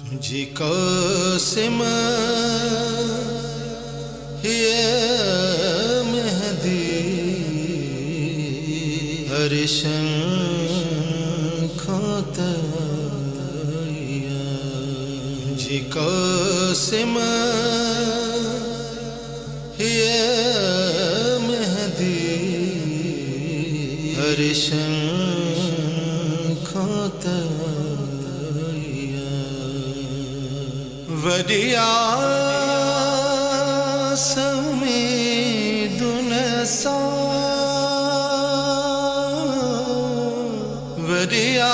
जी कासिम या मेहदी हर्षं खातया जी कासिम या मेहदी हर्षं खातया वदिया समीदुन सा वदिया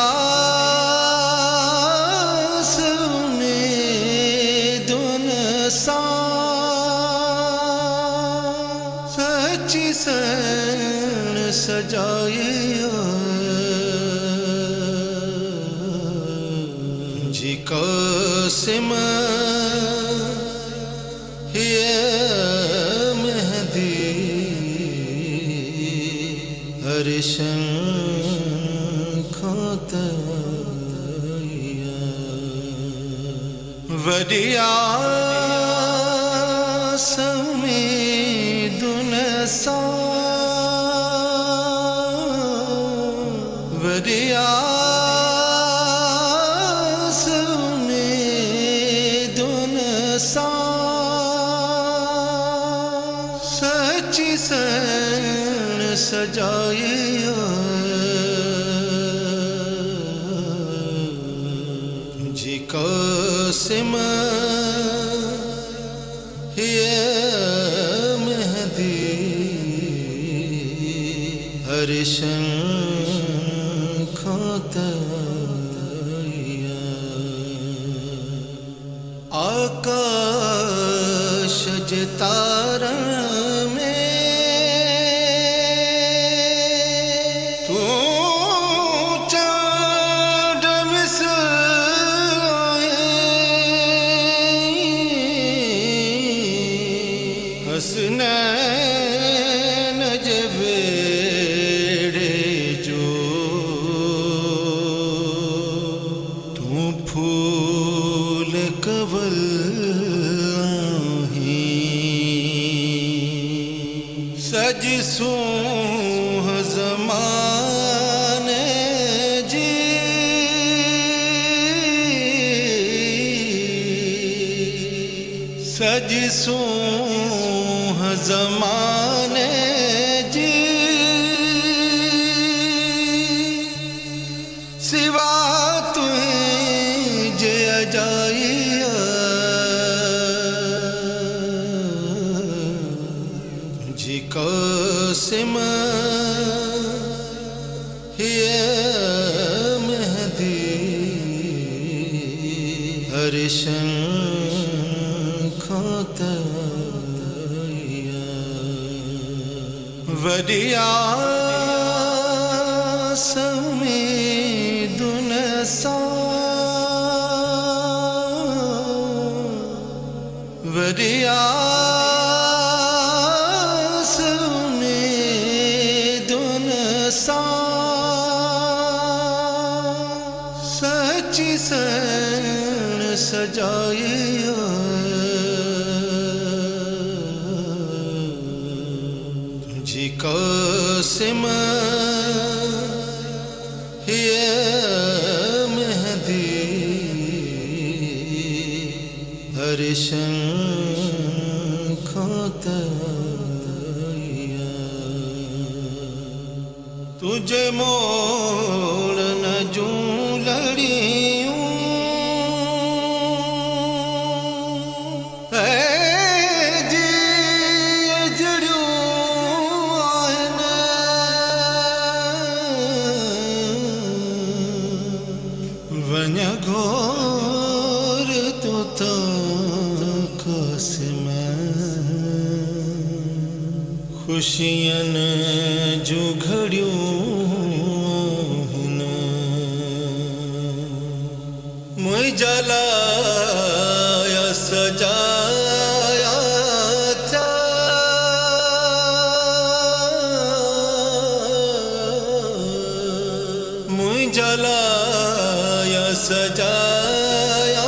समीदुन सा सच्ची सन सजाए जी कासिम हर्षं खातया वदिया समीदुन सा वदिया समीदुन सा सच्ची सन सजाए जी कासिम या मेहदी हर्षं खातया आकाश तारा हसनैन जबेड़े जो तू फूल कवल सज सूह ज़माने जी सज सूह ज़माने जी सिवा तुझे अजाइया जी कासिम या मेहदी हर्षं खातया वदिया समीदुन सा वदिया समीदुन सा सच्ची सन सजाए जी कासिम या मेहदी हर्षं खातया तुझे मोड़ न जूं लड़ियूं वञा घोर तो कासिम खुशियन जो घड़ियूं मुझे लाया सजाया था मुझे लाया सजाया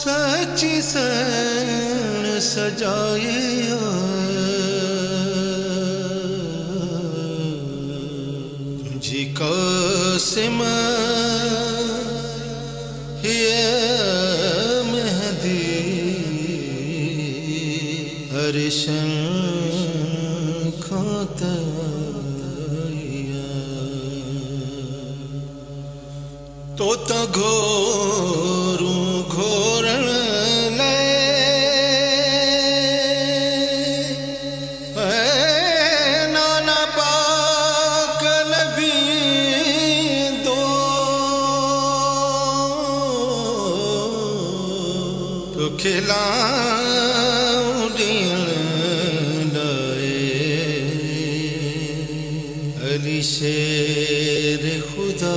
सच्ची सन सजाए तुझी कासिम ये मेहदी अरशन खातया तोता घोरू घोरण नाना पाक नबी दो तो खिलाऊं अली शेर खुदा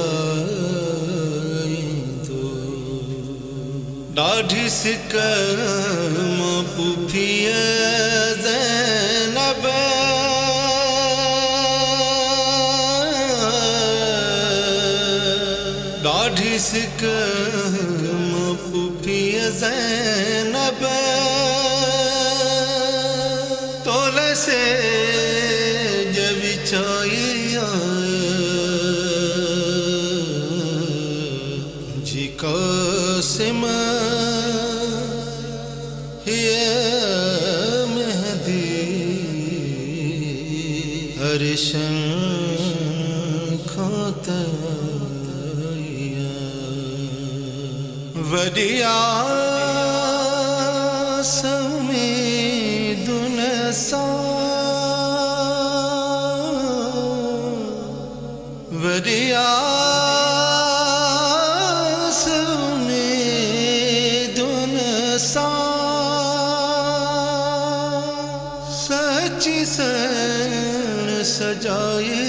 दाढ़ी सिकम पुफिया ज़ैनब दाढ़ी सिकम पुफिया ज़ैनब तोले से जब चाहिए जी कासिम अरशन खातया वदिया समीद नसा वदिया समीद नसा सच्ची सन सजाए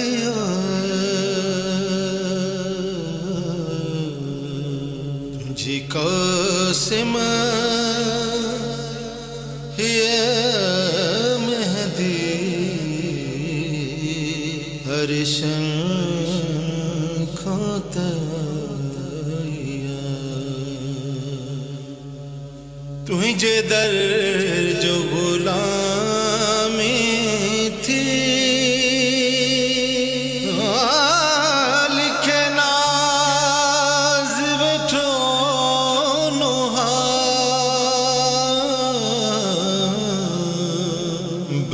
तुझी कासिम ये मेहदी अरशन खातया तुझे दर जो गुलामी थी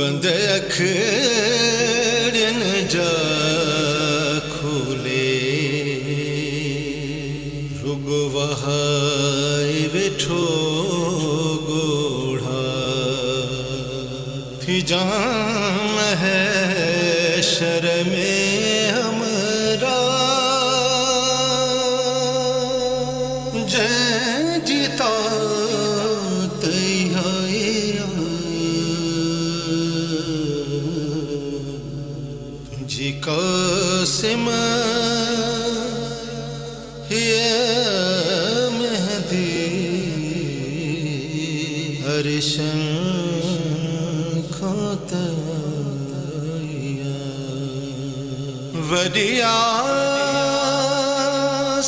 बंद अखड़न जा खोले रुग वहाय बैठो गोढ़ा थी जाम है शर्म हमरा जय जीता तुझी कासिम ये मेहदी अरशन खातया वदिया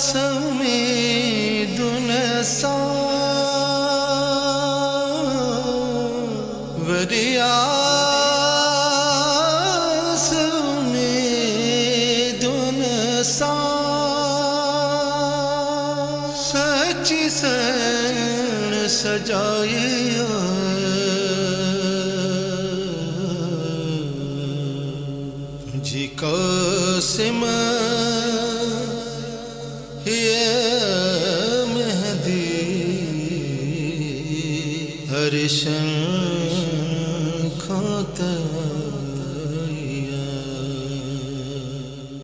समीद नसा वदिया सच्ची सन सजाए तुझी कासिम ये मेहदी अरशन खातया